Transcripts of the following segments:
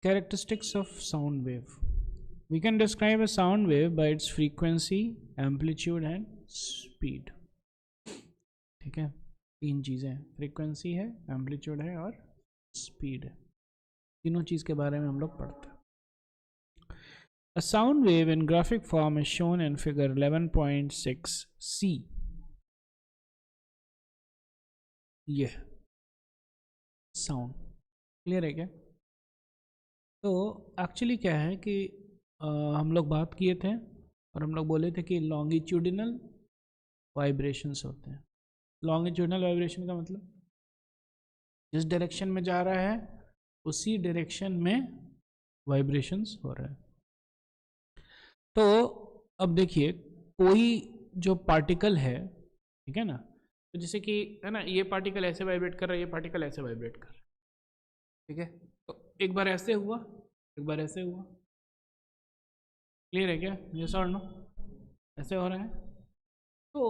Characteristics of sound wave. We can describe a sound wave by its frequency, amplitude and speed. ठीक है, तीन चीज़ें, frequency है, amplitude है और स्पीड है। तीनों चीज़ के बारे में हम लोग पढ़ते हैं। A sound wave in graphic form is shown in figure 11.6c. ये साउंड क्लियर है क्या? तो एक्चुअली क्या है कि हम लोग बात किए थे और हम लोग बोले थे कि लॉन्गिट्यूडिनल वाइब्रेशंस होते हैं। लॉन्गिट्यूडिनल वाइब्रेशन का मतलब जिस डायरेक्शन में जा रहा है उसी डायरेक्शन में वाइब्रेशंस हो रहा है। तो अब देखिए, कोई जो पार्टिकल है, ठीक है ना, तो जैसे कि है ना, ये पार्टिकल ऐसे वाइब्रेट कर रहा है, ये पार्टिकल ऐसे वाइब्रेट कर रहा है, ठीक है। तो एक बार ऐसे हुआ, एक बार ऐसे हुआ, क्लियर है क्या? ये और नो ऐसे हो रहा है। तो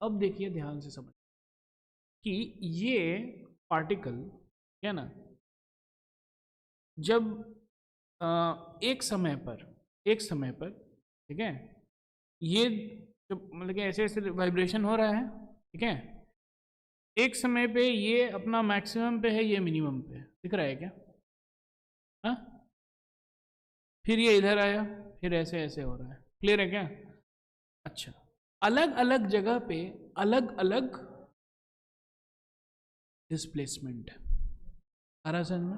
अब देखिए ध्यान से समझ कि ये पार्टिकल क्या ना, जब एक समय पर ठीक है, ये जो मतलब कि ऐसे ऐसे वाइब्रेशन हो रहा है, ठीक है, एक समय पे ये अपना मैक्सिमम पे है, ये मिनिमम पे है, दिख रहा है क्या? हाँ, फिर ये इधर आया, फिर ऐसे ऐसे हो रहा है, क्लियर है क्या? अच्छा, अलग अलग जगह पे अलग अलग डिस्प्लेसमेंट है, समझ में,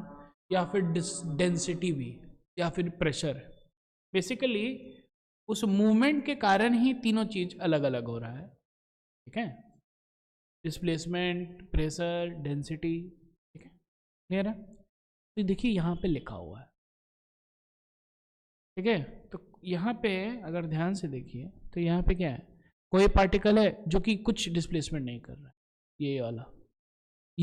या फिर डेंसिटी भी, या फिर प्रेशर। बेसिकली उस मूवमेंट के कारण ही तीनों चीज अलग अलग हो रहा है, ठीक है, डिस्प्लेसमेंट, प्रेशर, डेंसिटी, ठीक है, क्लियर है? तो देखिए यहाँ पे लिखा हुआ है, ठीक है। तो यहाँ पे अगर ध्यान से देखिए तो यहाँ पे क्या है, कोई पार्टिकल है जो कि कुछ डिस्प्लेसमेंट नहीं कर रहा है, ये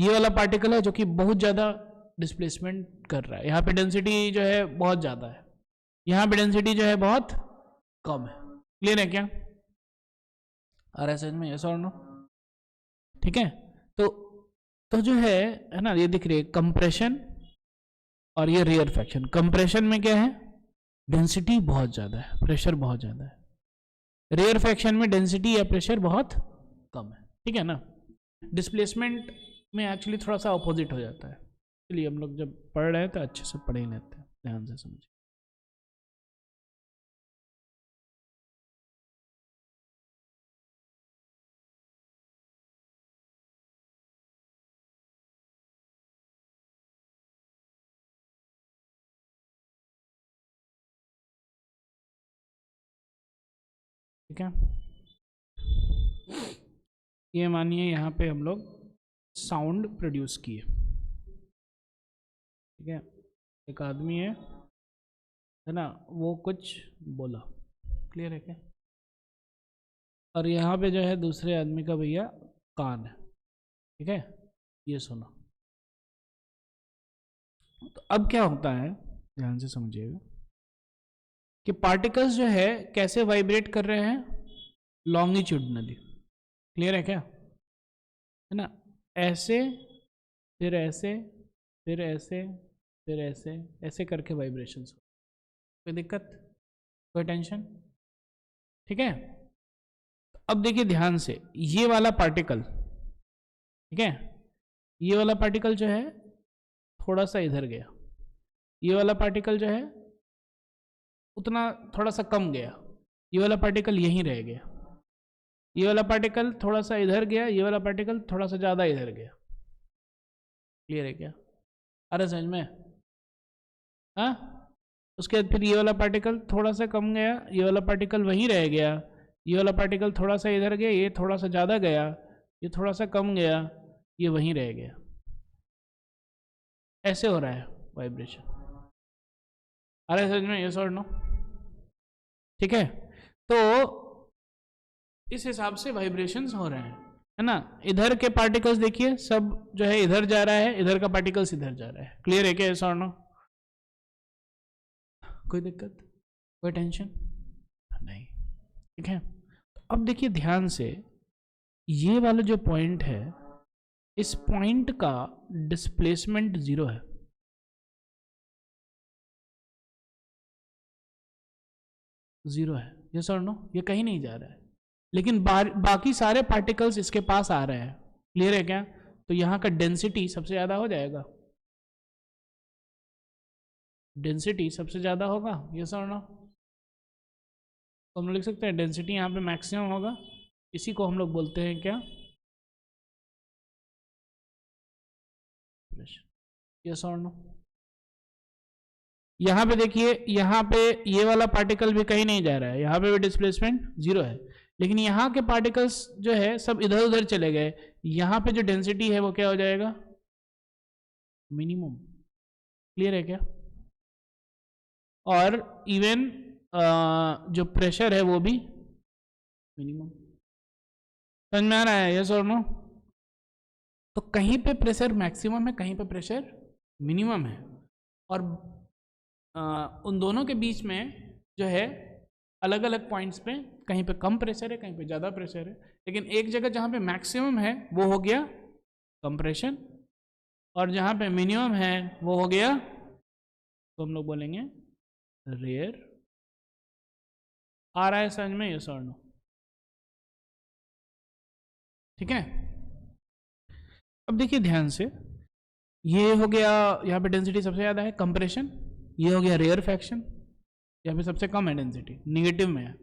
वाला पार्टिकल है जो कि बहुत ज़्यादा डिस्प्लेसमेंट कर रहा है। यहाँ पे डेंसिटी जो है बहुत ज़्यादा है, यहाँ पे डेंसिटी जो है बहुत कम है, क्लियर है क्या? आ रहा है समझ में? यस और नो? ठीक है। तो जो है ना, ये दिख रही है कंप्रेशन और ये रेयरफैक्शन। कंप्रेशन में क्या है, डेंसिटी बहुत ज़्यादा है, प्रेशर बहुत ज़्यादा है। रेयरफैक्शन में डेंसिटी या प्रेशर बहुत कम है, ठीक है ना। डिस्प्लेसमेंट में एक्चुअली थोड़ा सा अपोजिट हो जाता है, इसलिए हम लोग जब पढ़ रहे हैं तो अच्छे से पढ़ ही लेते हैं, ध्यान से समझिए। ठीक है, ये मानिए यहाँ पे हम लोग साउंड प्रोड्यूस किए, ठीक है। एक आदमी है ना, वो कुछ बोला, क्लियर है क्या? और यहाँ पे जो है दूसरे आदमी का भैया कान है, ठीक है, ये सुना। तो अब क्या होता है, ध्यान से समझिएगा कि पार्टिकल्स जो है कैसे वाइब्रेट कर रहे हैं, लॉन्गिट्यूडनली, क्लियर है क्या? है ना, ऐसे, फिर ऐसे, फिर ऐसे, फिर ऐसे, ऐसे करके वाइब्रेशंस। कोई दिक्कत, कोई टेंशन? ठीक है। अब देखिए ध्यान से, ये वाला पार्टिकल, ठीक है, ये वाला पार्टिकल जो है थोड़ा सा इधर गया, ये वाला पार्टिकल जो है उतना थोड़ा सा कम गया, ये वाला पार्टिकल यहीं रह गया, ये वाला पार्टिकल थोड़ा सा इधर गया, ये वाला पार्टिकल थोड़ा सा ज़्यादा इधर गया, क्लियर है क्या? अरे समझ में? हाँ, उसके बाद फिर ये वाला पार्टिकल थोड़ा सा कम गया, ये वाला पार्टिकल वहीं रह गया, ये वाला पार्टिकल थोड़ा सा इधर गया, ये थोड़ा सा ज़्यादा गया, ये थोड़ा सा कम गया, ये वहीं रह गया। ऐसे हो रहा है वाइब्रेशन। अरे समझ में? यस और नो? ठीक है। तो इस हिसाब से वाइब्रेशंस हो रहे हैं, है ना। इधर के पार्टिकल्स देखिए सब जो है इधर जा रहा है, इधर का पार्टिकल्स इधर जा रहा है, क्लियर है क्या? यस और नो? कोई दिक्कत, कोई टेंशन नहीं, ठीक है। अब देखिए ध्यान से, ये वाला जो पॉइंट है, इस पॉइंट का डिस्प्लेसमेंट 0 है, 0 है, यस और नो, ये कहीं नहीं जा रहा है, लेकिन बाकी सारे पार्टिकल्स इसके पास आ रहे हैं। क्लियर है क्या? तो यहाँ का डेंसिटी सबसे ज़्यादा हो जाएगा, डेंसिटी सबसे ज़्यादा होगा, यस और नो। तो हम लोग लिख सकते हैं डेंसिटी यहाँ पे मैक्सिमम होगा, इसी को हम लोग बोलते हैं क्या? यस और नो। यहाँ पे देखिए, यहाँ पे ये वाला पार्टिकल भी कहीं नहीं जा रहा है, यहाँ पे भी डिस्प्लेसमेंट 0 है, लेकिन यहाँ के पार्टिकल्स जो है सब इधर उधर चले गए, यहाँ पे जो डेंसिटी है वो क्या हो जाएगा? मिनिमम। क्लियर है क्या? और इवन जो प्रेशर है वो भी मिनिमम। समझ में आ रहा है, यस और नो? तो कहीं पे प्रेशर मैक्सिमम है, कहीं पे प्रेशर मिनिमम है, और उन दोनों के बीच में जो है अलग अलग पॉइंट्स पे कहीं पे कम प्रेशर है, कहीं पे ज़्यादा प्रेशर है, लेकिन एक जगह जहाँ पे मैक्सिमम है वो हो गया कंप्रेशन, और जहाँ पे मिनिमम है वो हो गया, तो हम लोग बोलेंगे रेयर। आ रहा है समझ में, यस और नो? ठीक है, अब देखिए ध्यान से, ये हो गया यहाँ पे डेंसिटी सबसे ज़्यादा है, कंप्रेशन, ये हो गया रेयर फ्रैक्शन, यहाँ पे सबसे कम है डेंसिटी, निगेटिव में है,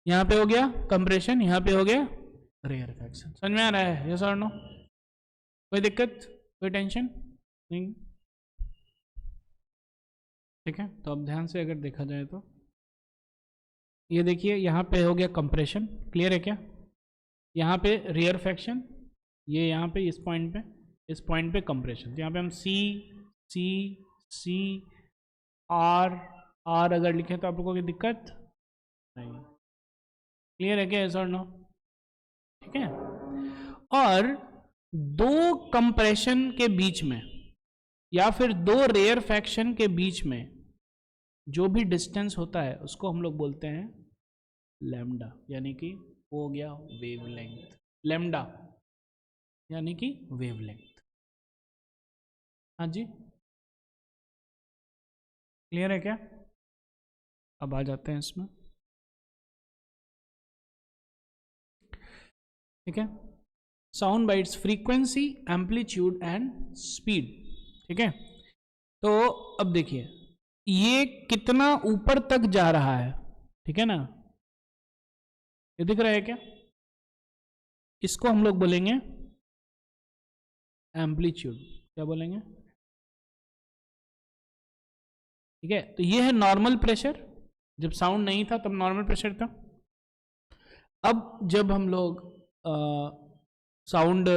यहाँ पे हो गया कंप्रेशन, यहाँ पे हो गया रेयर फ्रैक्शन। समझ में आ रहा है, यस और नो? कोई दिक्कत, कोई टेंशन नहीं? ठीक है, तो अब ध्यान से अगर देखा जाए तो ये देखिए, यहाँ पे हो गया कंप्रेशन, क्लियर है क्या? यहाँ पे रेयर फ्रैक्शन, ये यहाँ पे इस पॉइंट पे कंप्रेशन, तो यहाँ पे हम सी आर अगर लिखें तो आप लोगों की दिक्कत नहीं। क्लियर है क्या, यस और नो? ठीक है, और दो कंप्रेशन के बीच में या फिर दो रेयर फ्रैक्शन के बीच में जो भी डिस्टेंस होता है उसको हम लोग बोलते हैं लैम्डा, यानी कि वो हो गया वेवलेंथ। लैम्डा यानी कि वेवलेंथ। हाँ जी, क्लियर है क्या? अब आ जाते हैं इसमें। ठीक है, sound bytes frequency, amplitude and speed. ठीक है, तो अब देखिए ये कितना ऊपर तक जा रहा है, ठीक है ना, ये दिख रहा है क्या? इसको हम लोग बोलेंगे एम्पलीट्यूड। क्या बोलेंगे? ठीक है, तो ये है नॉर्मल प्रेशर, जब साउंड नहीं था तब नॉर्मल प्रेशर था। अब जब हम लोग साउंड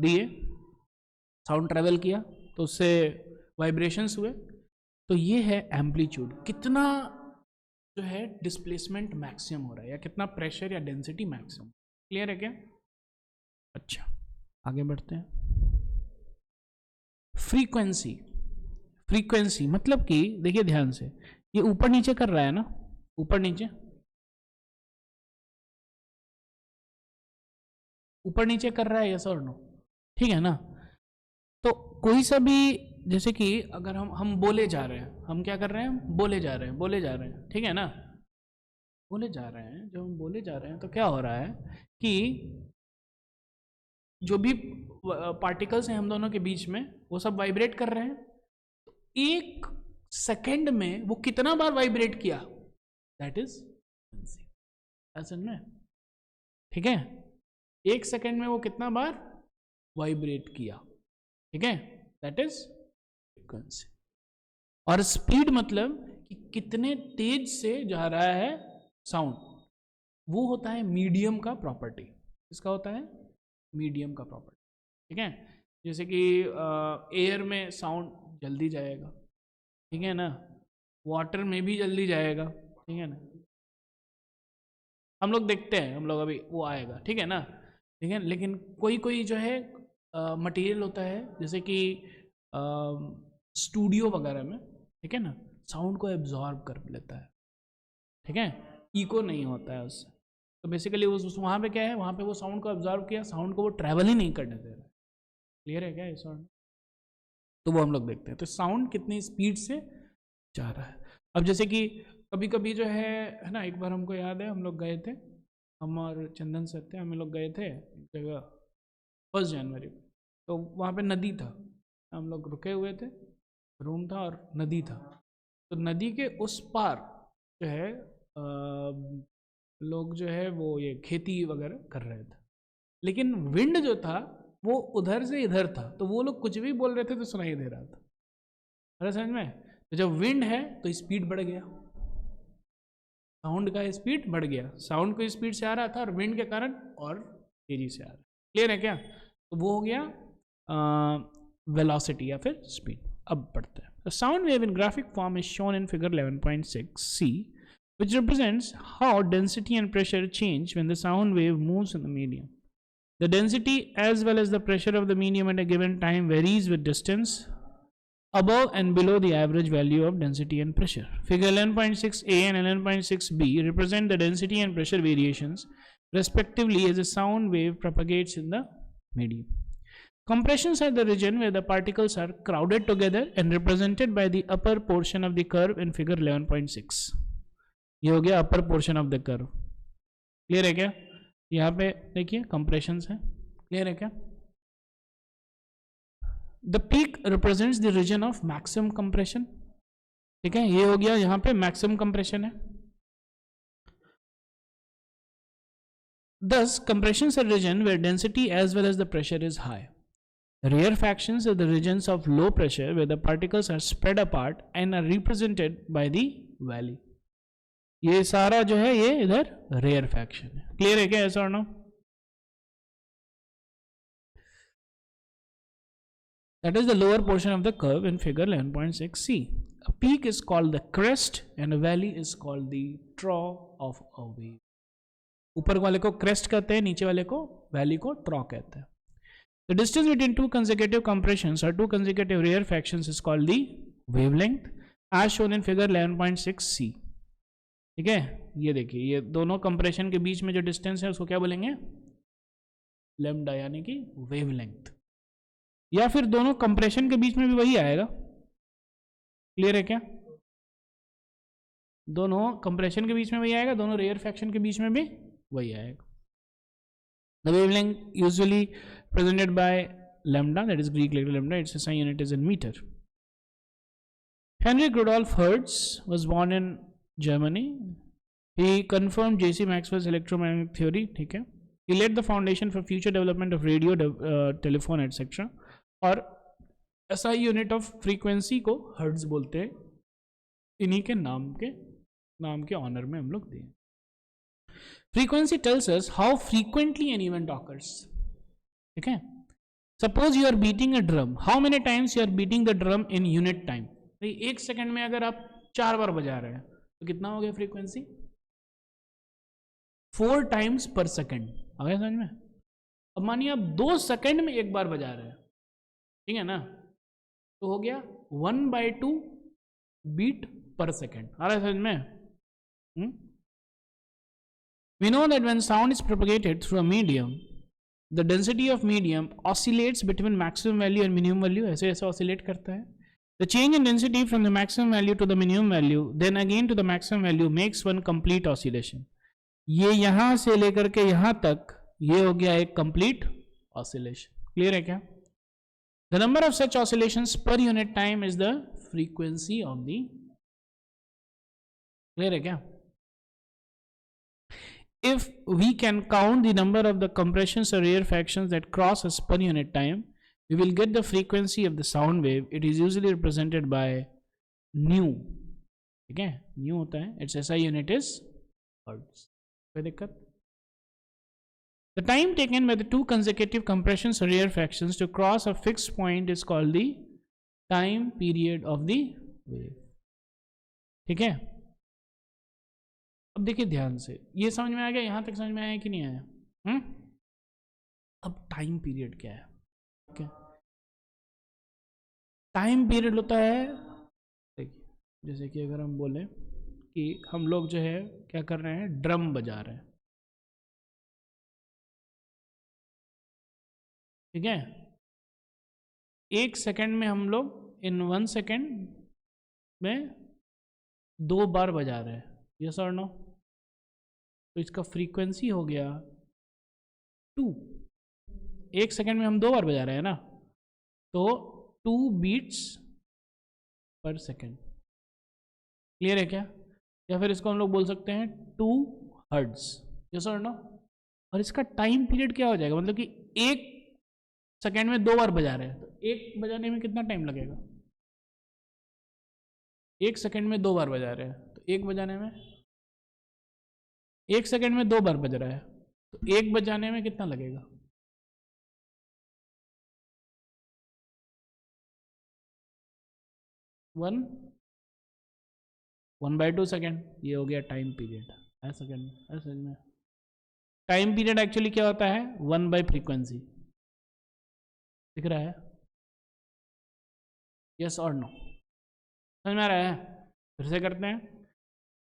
दिए, साउंड ट्रेवल किया तो उससे वाइब्रेशंस हुए, तो ये है एम्पलीट्यूड, कितना जो है डिस्प्लेसमेंट मैक्सिमम हो रहा है, या कितना प्रेशर या डेंसिटी मैक्सिमम। क्लियर है क्या? अच्छा, आगे बढ़ते हैं। फ्रीक्वेंसी, फ्रीक्वेंसी मतलब कि देखिए ध्यान से, ये ऊपर नीचे कर रहा है ना, ऊपर नीचे, ऊपर नीचे कर रहा है, यस और नो? ठीक है ना, तो कोई सा भी, जैसे कि अगर हम बोले जा रहे हैं, हम क्या कर रहे हैं, बोले जा रहे हैं, बोले जा रहे हैं, ठीक है ना, बोले जा रहे हैं, जब हम बोले जा रहे हैं तो क्या हो रहा है कि जो भी पार्टिकल्स हैं हम दोनों के बीच में वो सब वाइब्रेट कर रहे हैं, तो एक सेकंड में वो कितना बार वाइब्रेट किया, दैट इज फ्रीक्वेंसी। ऐसा में, ठीक है, एक सेकंड में वो कितना बार वाइब्रेट किया, ठीक है, दैट इज फ्रीक्वेंसी। और स्पीड मतलब कि कितने तेज से जा रहा है साउंड, वो होता है मीडियम का प्रॉपर्टी। इसका होता है मीडियम का प्रॉपर्टी। ठीक है, जैसे कि एयर में साउंड जल्दी जाएगा, ठीक है ना, वाटर में भी जल्दी जाएगा, ठीक है ना, हम लोग देखते हैं, हम लोग अभी वो आएगा, ठीक है ना, ठीक है, लेकिन कोई कोई जो है मटेरियल होता है, जैसे कि स्टूडियो वगैरह में, ठीक है ना, साउंड को एब्जॉर्ब कर लेता है, ठीक है, इको नहीं होता है उससे, तो बेसिकली उस वहाँ पे क्या है, वहाँ पे वो साउंड को एब्जॉर्ब किया, साउंड को वो ट्रैवल ही नहीं करने दे रहा है। क्लियर है क्या ये साउंड? तो वो हम लोग देखते हैं, तो साउंड कितनी स्पीड से जा रहा है। अब जैसे कि कभी कभी जो है ना, एक बार हमको याद है हम लोग गए थे, हम और चंदन सर थे, हम लोग गए थे एक जगह 1 जनवरी को, तो वहाँ पे नदी था, हम लोग रुके हुए थे, रूम था और नदी था, तो नदी के उस पार जो है लोग जो है वो ये खेती वगैरह कर रहे थे, लेकिन विंड जो था वो उधर से इधर था, तो वो लोग कुछ भी बोल रहे थे तो सुनाई दे रहा था। अरे समझ में, तो जब विंड है तो स्पीड बढ़ गया, साउंड का स्पीड बढ़ गया, साउंड को स्पीड से आ रहा था और विंड के कारण और तेजी से आ रहा है। क्लियर है क्या? तो वो हो गया वेलोसिटी या फिर स्पीड। अब पढ़ते हैं। Sound wave in graphic form is shown in figure 11.6 C, which represents how density and pressure change when the sound wave moves in the medium. The density as well as the pressure of the medium at a given time varies with distance above and below the average value of density and pressure. Figure 11.6a and 11.6b represent the density and pressure variations respectively as a sound wave propagates in the medium. Compressions are the region where the particles are crowded together and represented by the upper portion of the curve in figure 11.6. ये हो गया upper portion of the curve. Clear है क्या? यहाँ पे देखिए compressions है, clear है क्या? The peak represents the region of maximum compression. ठीक है, ये हो गया यहाँ पे maximum compression है. Thus, compressions are region where density as well as the pressure is high. Rarefactions are the regions of low pressure where the particles are spread apart and are represented by the valley. ये सारा जो है ये इधर rarefaction है. Clear है क्या? Yes or no? That is the lower portion of the curve in figure 11.6c. A peak is called the crest and a valley is called the trough of a wave. ऊपर वाले को crest कहते हैं, नीचे वाले को valley को trough कहते हैं. The distance between two consecutive compressions or two consecutive rarefactions is called the wavelength, as shown in figure 11.6c. ठीक है, ये देखिए, ये दोनों कंप्रेशन के बीच में जो डिस्टेंस है उसको क्या बोलेंगे? लैम्डा, यानी कि वेवलेंथ. या फिर दोनों कंप्रेशन के बीच में भी वही आएगा. क्लियर है क्या? दोनों कंप्रेशन के बीच में वही आएगा, दोनों रेयरफैक्शन के बीच में भी वही आएगा. The wavelength usually represented by lambda, that is Greek letter lambda, its SI unit is in meter. Henrik Rudolf Hertz was born in Germany. He confirmed J.C. Maxwell's electromagnetic theory. ठीक है. He laid the foundation for future development of radio, telephone, etc. और SI unit of frequency को Hertz बोलते हैं, इन्हीं के नाम के ऑनर में हम लोग दिए. Frequency tells us how frequently an event occurs. ठीक है. Suppose you are beating a drum. How many times you are beating the drum in unit time? एक सेकंड में अगर आप 4 बार बजा रहे हैं तो कितना हो गया फ्रीक्वेंसी? 4 times per second. आ गया समझ में? अब मानिए आप 2 सेकंड में एक बार बजा रहे हैं, ठीक है ना, तो हो गया 1/2 बीट पर सेकंड. आ रहा है समझ में? We know that when sound is propagated through a medium, the density of medium oscillates between maximum value and minimum value. ऐसे ऐसे oscillate करता है. The change in density from the maximum value to the minimum value, then again to the maximum value, makes one complete oscillation. ये यहां से लेकर के यहां तक ये हो गया एक complete oscillation. Clear है क्या? The number of such oscillations per unit time is the frequency of the. Clear है क्या? If we can count the number of the compressions or rarefactions that cross us per unit time, we will get the frequency of the sound wave. It is usually represented by nu. ठीक है, nu होता है. Its SI unit is hertz. कोई दिक्कत? The time taken by the two consecutive compressions or rarefactions to cross a fixed point is called the time period of the wave. ठीक है. अब देखिए ध्यान से, ये समझ में आ गया? यहां तक समझ में आया कि नहीं आया? अब टाइम पीरियड क्या है? okay. टाइम पीरियड होता है, देखिए, जैसे कि अगर हम बोले कि हम लोग जो है क्या कर रहे हैं, ड्रम बजा रहे हैं, ठीक है. 1 सेकंड में हम लोग इन 1 सेकंड में 2 बार बजा रहे हैं, यस और नो? तो इसका फ्रीक्वेंसी हो गया 2। 1 सेकेंड में हम 2 बार बजा रहे हैं ना, तो 2 बीट्स पर सेकेंड। क्लियर है क्या? या फिर इसको हम लोग बोल सकते हैं 2 हर्ट्ज, यस और नो? और इसका टाइम पीरियड क्या हो जाएगा, मतलब कि 1 सेकेंड में 2 बार बजा रहे हैं, तो 1 बजाने में कितना टाइम लगेगा? 1 सेकेंड में 2 बार बजा रहे हैं, तो 1 बजाने में 1 सेकेंड में 2 बार बज रहा है, तो 1 बजाने में कितना लगेगा? 1/2 सेकेंड। ये हो गया टाइम पीरियड। सेकेंड में टाइम पीरियड एक्चुअली क्या होता है? 1 बाय फ्रीक्वेंसी। दिख रहा है? यस और नो? समझ में आ रहा है? फिर से करते हैं।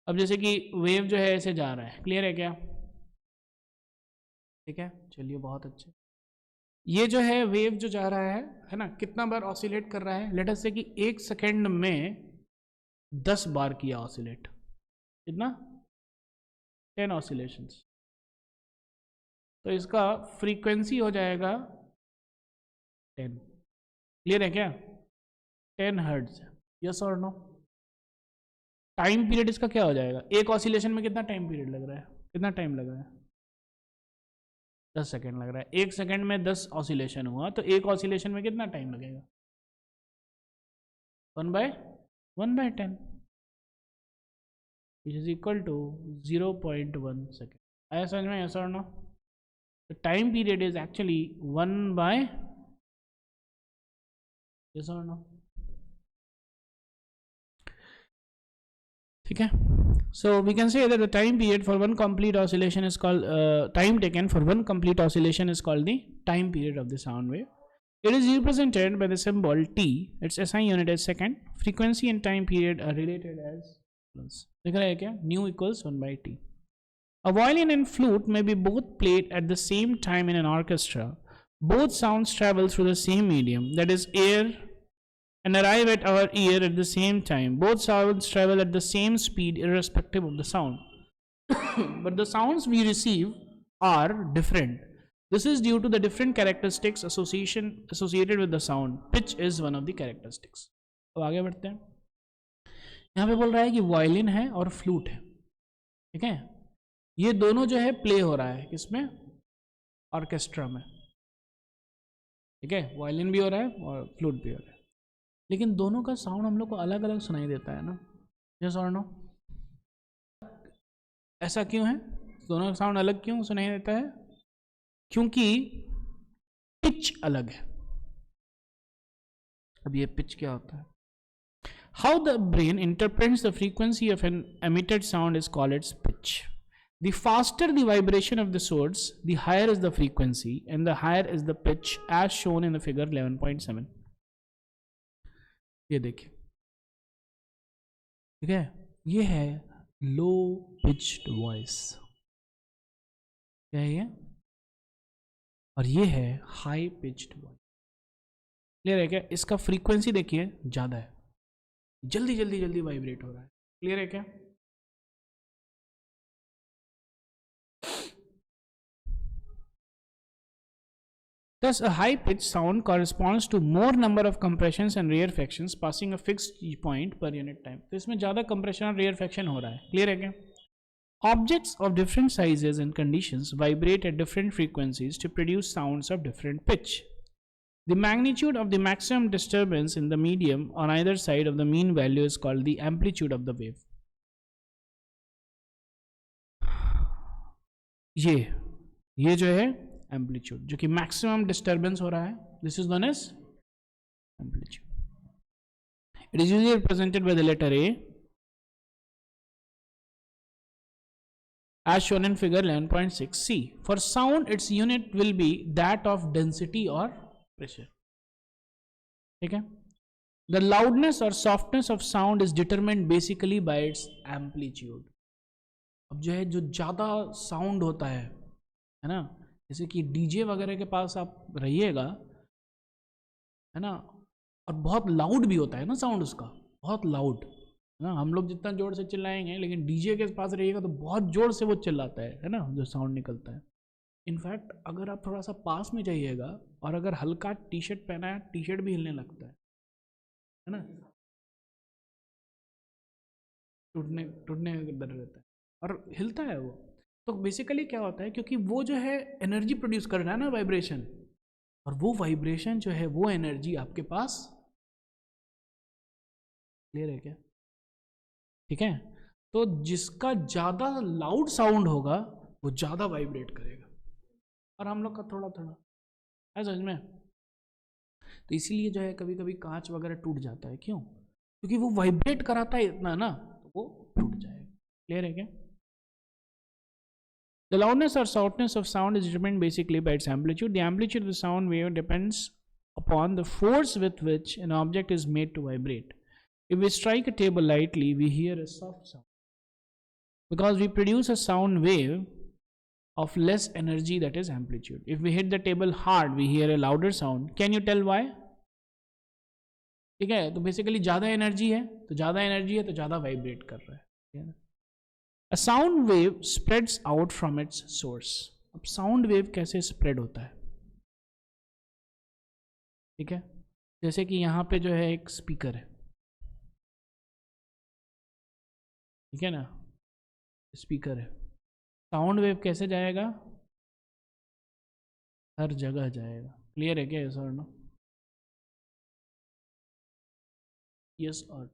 अब जैसे कि वेव जो है ऐसे जा रहा है, क्लियर है क्या? ठीक है, चलिए बहुत अच्छे। ये जो है वेव जो जा रहा है ना, कितना बार ऑसिलेट कर रहा है? लेट अस से कि 1 सेकेंड में 10 बार किया ऑसिलेट। कितना? 10 ऑसिलेशंस। तो इसका फ्रीक्वेंसी हो जाएगा 10। क्लियर है क्या? 10 हर्ट्ज, यस और नो? टाइम पीरियड इसका क्या हो जाएगा? एक ऑसिलेशन में कितना टाइम पीरियड लग रहा है? कितना टाइम लग रहा है? 10 सेकेंड लग रहा है। 1 सेकेंड में 10 ऑसिलेशन हुआ, तो एक ऑसिलेशन में कितना टाइम लगेगा? 1/10 which is equal to 0.1 second. आया समझ में? यस और no? The time period is actually 1 by, yes or no? ठीक है, so we can say that the time period for one complete oscillation is called time taken for one complete oscillation is called the time period of the sound wave. It is represented by the symbol T. Its SI unit is second. Frequency and time period are related as follows. दिख रहा है क्या? Nu equals 1 by T. A violin and flute may be both played at the same time in an orchestra. Both sounds travel through the same medium, that is air, and arrive at our ear at the same time. Both sounds travel at the same speed irrespective of the sound. But the sounds we receive are different. This is due to the different characteristics associated with the sound. Pitch is one of the characteristics. तो आगे बढ़ते हैं। यहाँ पे बोल रहा है कि वायलिन है और फ्लूट है, ठीक है? ये दोनों जो है प्ले हो रहा है किसमें? ऑर्केस्ट्रा में, ठीक है? वायलिन भी हो रहा है और फ्लूट भी हो रहा है, लेकिन दोनों का साउंड हम लोग को अलग अलग सुनाई देता है ना, यस और नो? ऐसा क्यों है? दोनों का साउंड अलग क्यों सुनाई देता है? क्योंकि पिच अलग है। अब ये पिच क्या होता है? How the brain interprets the frequency of an emitted sound is called its pitch. The faster the vibration of the source, the higher is the frequency and the higher is the pitch, as shown in the figure 11.7. ये देखिए, ठीक है? ये है लो pitched voice, क्या है ये? और ये है हाई पिच्ड वॉइस। क्लियर है क्या? इसका फ्रीक्वेंसी देखिए ज्यादा है, जल्दी जल्दी जल्दी वाइब्रेट हो रहा है। क्लियर है क्या? Thus, a high-pitched sound corresponds to more number of compressions and rarefactions passing a fixed point per unit time. तो इसमें ज़्यादा compression और rarefaction हो रहा है। Clear है क्या? Objects of different sizes and conditions vibrate at different frequencies to produce sounds of different pitch. The magnitude of the maximum disturbance in the medium on either side of the mean value is called the amplitude of the wave. ये जो है amplitude, जो कि maximum disturbance हो रहा है, this is known as amplitude. It is usually represented by the letter A as shown in figure 11.6c. For sound, its unit will be that of density or pressure. ठीक है? The loudness or softness of sound is determined basically by its amplitude. अब जो है, जो ज़्यादा sound होता है ना, जैसे कि डीजे वगैरह के पास आप रहिएगा, है ना, और बहुत लाउड भी होता है ना साउंड उसका, बहुत लाउड, ना, हम लोग जितना जोर से चिल्लाएंगे, लेकिन डीजे के पास रहिएगा तो बहुत जोर से वो चिल्लाता है ना, जो साउंड निकलता है। इनफैक्ट अगर आप थोड़ा सा पास में जाइएगा और अगर हल्का टी शर्ट पहना है, टी शर्ट भी हिलने लगता है ना, टूटने टूटने का डर रहता है और हिलता है वो। तो बेसिकली क्या होता है, क्योंकि वो जो है एनर्जी प्रोड्यूस कर रहा है ना, वाइब्रेशन, और वो वाइब्रेशन जो है वो एनर्जी आपके पास, क्लियर है क्या? ठीक है, तो जिसका ज़्यादा लाउड साउंड होगा वो ज़्यादा वाइब्रेट करेगा, और हम लोग का थोड़ा थोड़ा है, समझ में? तो इसीलिए जो है कभी कभी कांच वगैरह टूट जाता है, क्यों? क्योंकि वो वाइब्रेट कराता है इतना ना, तो वो टूट जाएगा। क्लियर है क्या? The loudness or softness of sound is determined basically by its amplitude. The amplitude of the sound wave depends upon the force with which an object is made to vibrate. If we strike a table lightly, we hear a soft sound because we produce a sound wave of less energy, that is amplitude. If we hit the table hard, we hear a louder sound. Can you tell why? ठीक है, तो basically ज़्यादा energy है, तो ज़्यादा energy है तो ज़्यादा वाइब्रेट कर रहा है। A sound wave spreads out from its source. अब साउंड वेव कैसे स्प्रेड होता है? ठीक है, जैसे कि यहाँ पे जो है एक स्पीकर है, ठीक है ना, स्पीकर है, साउंड वेव कैसे जाएगा? हर जगह जाएगा। क्लियर है क्या? यस और नो? यस और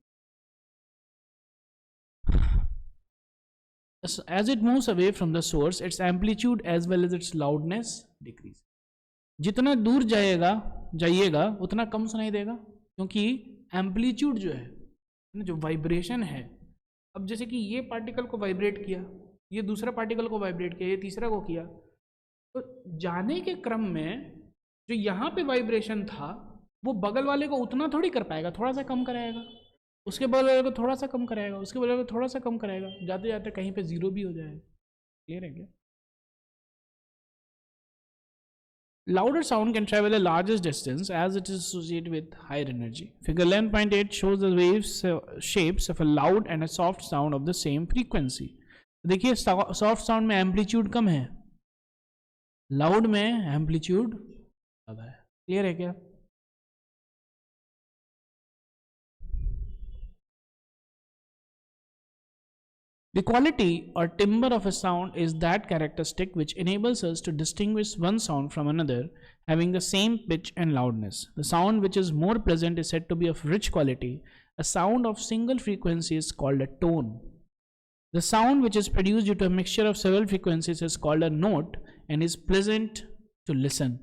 as it moves away from the source, its amplitude as well as its loudness decrease. जितना दूर जाइएगा उतना कम सुनाई देगा, क्योंकि एम्पलीट्यूड जो है, जो वाइब्रेशन है, अब जैसे कि ये पार्टिकल को वाइब्रेट किया, ये दूसरा पार्टिकल को वाइब्रेट किया, ये तीसरा को किया, तो जाने के क्रम में जो यहाँ पे वाइब्रेशन था वो बगल वाले को उतना थोड़ी कर पाएगा, थोड़ा सा कम कराएगा, उसके बगल वाले को थोड़ा सा कम कराएगा, उसके बगल वाले को थोड़ा सा कम कराएगा, जाते जाते कहीं पे जीरो भी हो जाएगा। क्लियर है क्या? Louder sound can travel the largest distance as it is associated with higher energy. Figure 11.8 shows the waves shapes of a loud and a soft sound of the same frequency. देखिए soft sound में amplitude कम है, loud में amplitude ज़्यादा है। Clear है क्या? The quality or timbre of a sound is that characteristic which enables us to distinguish one sound from another having the same pitch and loudness. The sound which is more pleasant is said to be of rich quality. A sound of single frequency is called a tone. The sound which is produced due to a mixture of several frequencies is called a note and is pleasant to listen.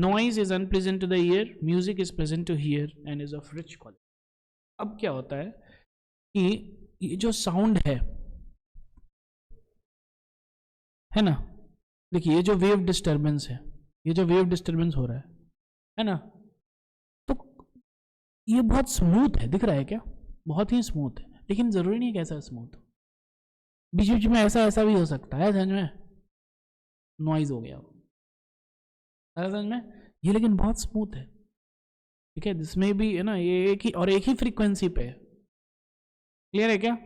Noise is unpleasant to the ear, music is pleasant to hear and is of rich quality. अब क्या होता है कि ये जो sound है ना, देखिए ये जो वेव डिस्टरबेंस है, ये जो वेव डिस्टरबेंस हो रहा है ना, तो ये बहुत स्मूथ है, दिख रहा है क्या? बहुत ही स्मूथ है, लेकिन जरूरी नहीं कैसा स्मूथ, बीच बीच में ऐसा भी हो सकता है, समझ में? नॉइज हो गया समझ में? ये लेकिन बहुत स्मूथ है, ठीक है, जिसमें भी है ना, ये एक ही फ्रीक्वेंसी पे है। क्लियर है क्या?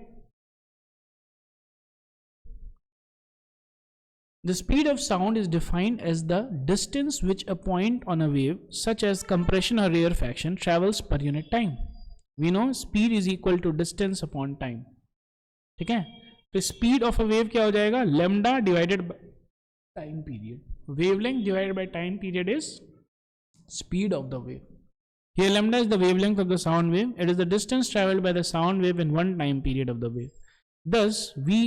The speed of sound is defined as the distance which a point on a wave, such as compression or rarefaction, travels per unit time. We know speed is equal to distance upon time. ठीक है, तो speed of a wave क्या हो जाएगा? Lambda divided by time period. Wavelength divided by time period is speed of the wave. Here lambda is the wavelength of the sound wave. It is the distance traveled by the sound wave in one time period of the wave. Thus, V,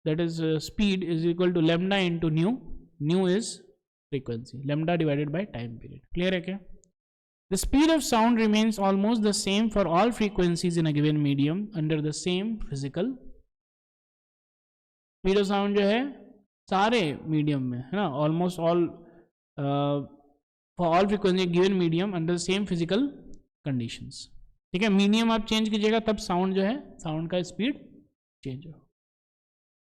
that is speed, is equal to lambda into nu. Nu is frequency. Lambda divided by time period. Clear है क्या? The speed of sound remains almost the same for all frequencies in a given medium under the same physical. Speed of sound जो है सारे medium में है ना, almost all for all frequency given medium under the same physical conditions. ठीक है, medium आप change कीजिएगा तब साउंड जो है, साउंड का स्पीड चेंज हो।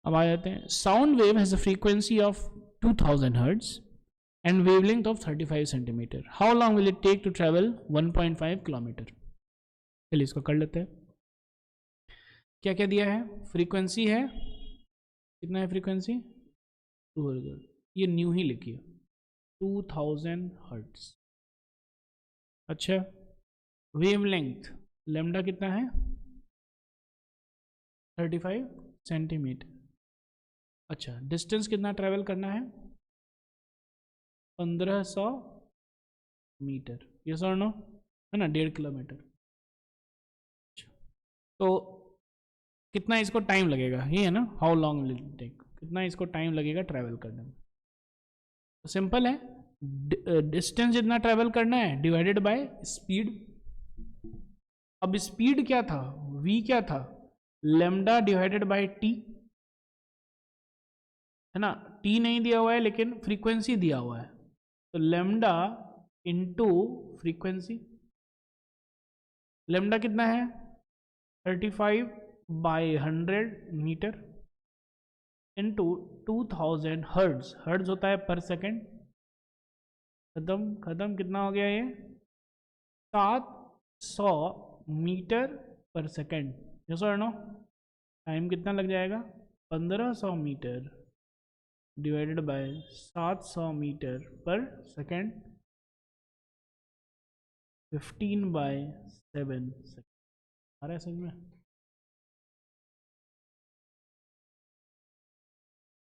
अब आ जाते हैं, sound wave has a frequency of 2000 hertz and wavelength of 35 centimetre. How long will it take to travel 1.5 kilometre? चलिए इसको कर लेते हैं. क्या क्या दिया है, फ्रीक्वेंसी है, कितना है फ्रीक्वेंसी 200, ये न्यू ही लिखिए 2000 हर्ट्ज। अच्छा, वेवलेंथ लैम्डा कितना है 35 सेंटीमीटर। अच्छा, डिस्टेंस कितना ट्रेवल करना है 1500 मीटर, ये सर नो है ना, 1.5 किलोमीटर। तो कितना इसको टाइम लगेगा, ये है ना, how long will it take, कितना इसको टाइम लगेगा ट्रैवल करने में। तो सिंपल है, डिस्टेंस जितना ट्रैवल करना है डिवाइडेड बाय स्पीड। अब स्पीड क्या था, v क्या था, लैम्डा डिवाइडेड बाय t, है ना, t नहीं दिया हुआ है लेकिन फ्रीक्वेंसी दिया हुआ है, तो लैम्डा इंटू फ्रीक्वेंसी। लैम्डा कितना है 35/100 मीटर इंटू 2000 हर्ट्ज, हर्ट्ज होता है पर सेकेंड। खत्म खत्म, कितना हो गया ये 700 मीटर पर सेकेंड। यस और नो, टाइम कितना लग जाएगा 1500 metre divided by 700 metre per second, 15/7 second. आ रहा है समझ में,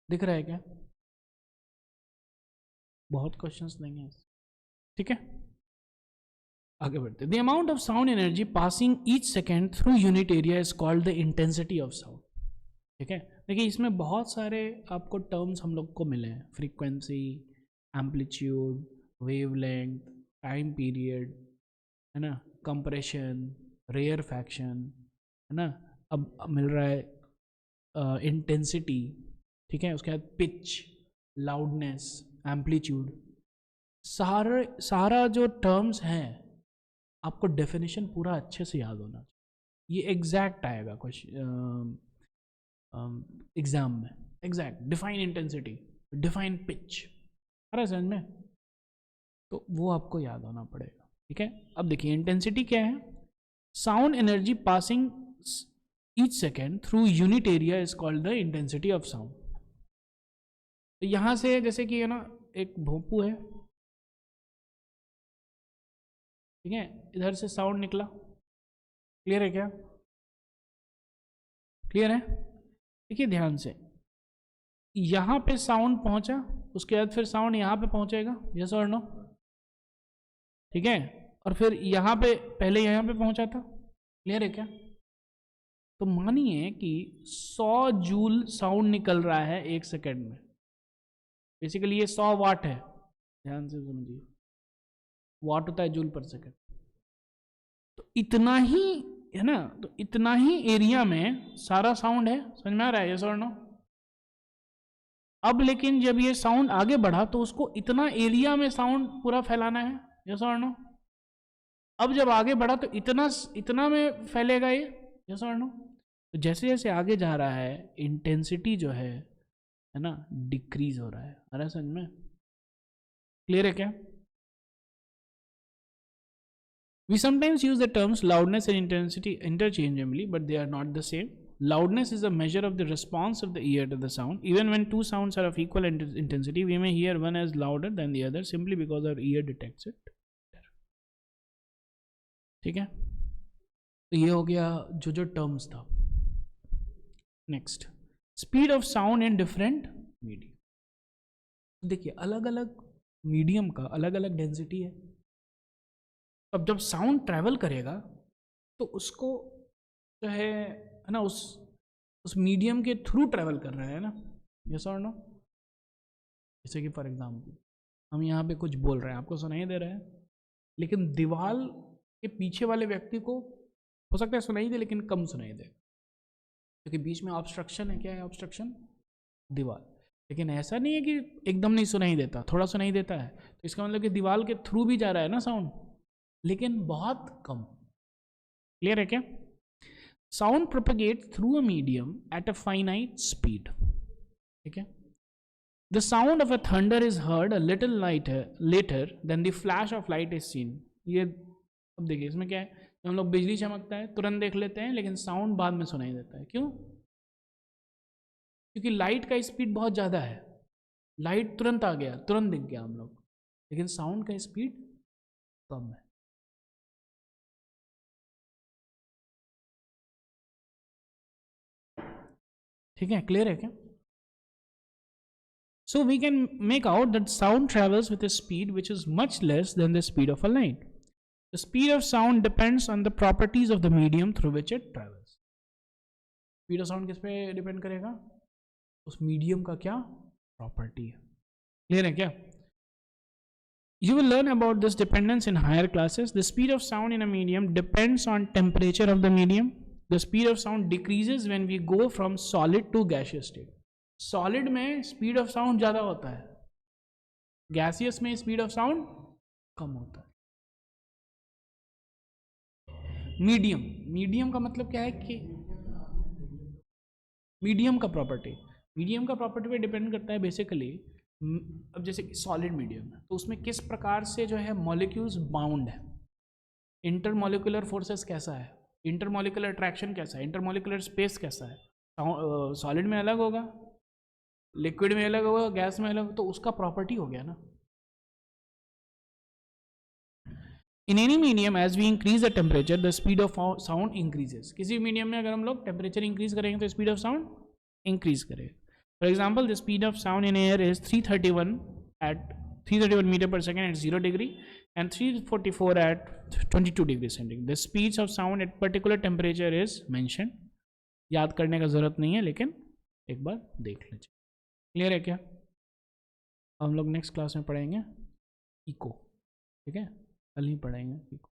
दिख रहा है क्या, बहुत क्वेश्चंस देंगे, ठीक है। आगे बढ़ते, the amount of sound energy passing each second through unit area is called the intensity of sound. ठीक है, देखिए इसमें बहुत सारे आपको टर्म्स हम लोग को मिले हैं, frequency, amplitude, wavelength, time period, है ना, कंप्रेशन, रेयरफैक्शन, है ना, अब मिल रहा है इंटेंसिटी, ठीक है, उसके बाद पिच, लाउडनेस, एम्पलीट्यूड, सारा जो टर्म्स हैं आपको डेफिनेशन पूरा अच्छे से याद होना चाहिए। ये एग्जैक्ट आएगा क्वेश्चन एग्जाम में, exact define intensity, define pitch, आ रहा है समझ में, तो वो आपको याद होना पड़ेगा। ठीक है, अब देखिए इंटेंसिटी क्या है, sound energy passing each second through unit area is called the intensity of sound. तो यहां से जैसे कि है ना, एक भोंपू है, ठीक है, इधर से साउंड निकला, क्लियर है क्या, क्लियर है। देखिए ध्यान से, यहां पे साउंड पहुंचा, उसके बाद फिर साउंड यहां पे पहुंचेगा, यस और नो, ठीक है, और फिर यहां पे पहले यहां पे पहुंचा था, क्लियर है क्या। तो मानिए कि 100 जूल साउंड निकल रहा है 1 सेकेंड में, बेसिकली ये 100 वाट है, ध्यान से समझिए, वाट होता है जूल पर सेकेंड। तो इतना ही है ना, तो इतना ही एरिया में सारा साउंड है, समझ में आ रहा है, यस और नो। अब लेकिन जब ये साउंड आगे बढ़ा तो उसको इतना एरिया में साउंड पूरा फैलाना है, यस और नो। अब जब आगे बढ़ा तो इतना में फैलेगा ये, यस और नो। तो जैसे जैसे आगे जा रहा है इंटेंसिटी जो है ना, डिक्रीज हो रहा है, आ रहा है समझ में, क्लियर है क्या। We sometimes use the terms loudness and intensity interchangeably, but they are not the same. Loudness is a measure of the response of the ear to the sound. Even when two sounds are of equal intensity, we may hear one as louder than the other simply because our ear detects it. ठीक है, तो ये हो गया जो terms था। Next, speed of sound in different medium. देखिए अलग अलग मीडियम का अलग अलग डेंसिटी है। अब जब साउंड ट्रैवल करेगा तो उसको जो है ना, उस मीडियम के थ्रू ट्रैवल कर रहा है ना, यस और नो। जैसे कि फॉर एग्जांपल हम यहाँ पे कुछ बोल रहे हैं, आपको सुनाई दे रहा है, लेकिन दीवार के पीछे वाले व्यक्ति को हो सकता है सुनाई दे लेकिन कम सुनाई दे, क्योंकि बीच में ऑब्स्ट्रक्शन है। क्या है ऑब्स्ट्रक्शन, दीवार। लेकिन ऐसा नहीं है कि एकदम नहीं सुनाई देता, थोड़ा सुनाई देता है, तो इसका मतलब कि दीवार के थ्रू भी जा रहा है ना साउंड, लेकिन बहुत कम। क्लियर है क्या। Sound propagate through a medium at a finite speed. ठीक है, the sound of a thunder is heard a little later than the flash of light is seen. ये अब देखिए इसमें क्या है, हम लोग बिजली चमकता है तुरंत देख लेते हैं, लेकिन साउंड बाद में सुनाई देता है। क्यों? क्योंकि लाइट का स्पीड बहुत ज़्यादा है, लाइट तुरंत आ गया, तुरंत दिख गया हम लोग, लेकिन साउंड का स्पीड कम है। ठीक है, क्लियर है क्या? So we can make out that sound travels with a speed which is much less than the speed of a light. The speed of sound depends on the properties of the medium through which it travels. Speed of sound किस पे depend करेगा? उस medium का क्या property है। Clear है क्या? You will learn about this dependence in higher classes. The speed of sound in a medium depends on temperature of the medium. The speed of sound decreases when we go from solid to gaseous state. Solid में speed of sound ज़्यादा होता है, gaseous में speed of sound कम होता है। Medium, medium का मतलब क्या है कि मीडियम का प्रॉपर्टी पे डिपेंड करता है बेसिकली। अब जैसे कि सॉलिड मीडियम है तो उसमें किस प्रकार से जो है मॉलिक्यूल्स बाउंड है, इंटरमॉलिक्यूलर फोर्सेस कैसा है, इंटरमॉलिक्यूलर अट्रैक्शन कैसा है, इंटरमॉलिक्यूलर स्पेस कैसा है। सॉलिड में अलग होगा, लिक्विड में अलग होगा, गैस में अलग, तो उसका प्रॉपर्टी हो गया ना। In any medium as we increase the temperature the speed of sound increases. किसी मीडियम में अगर हम लोग टेम्परेचर इंक्रीज करेंगे तो स्पीड ऑफ साउंड इंक्रीज करेगा। For example the speed of sound in air is 331 metre per second at 0 degree and 344 at 22 degree centigrade. The speed of sound at particular temperature is mention. याद करने का जरूरत नहीं है, लेकिन एक बार देख लीजिए। क्लियर है क्या? हम लोग नेक्स्ट क्लास में पढ़ेंगे इको। ठीक है, कल ही पढ़ेंगे इको।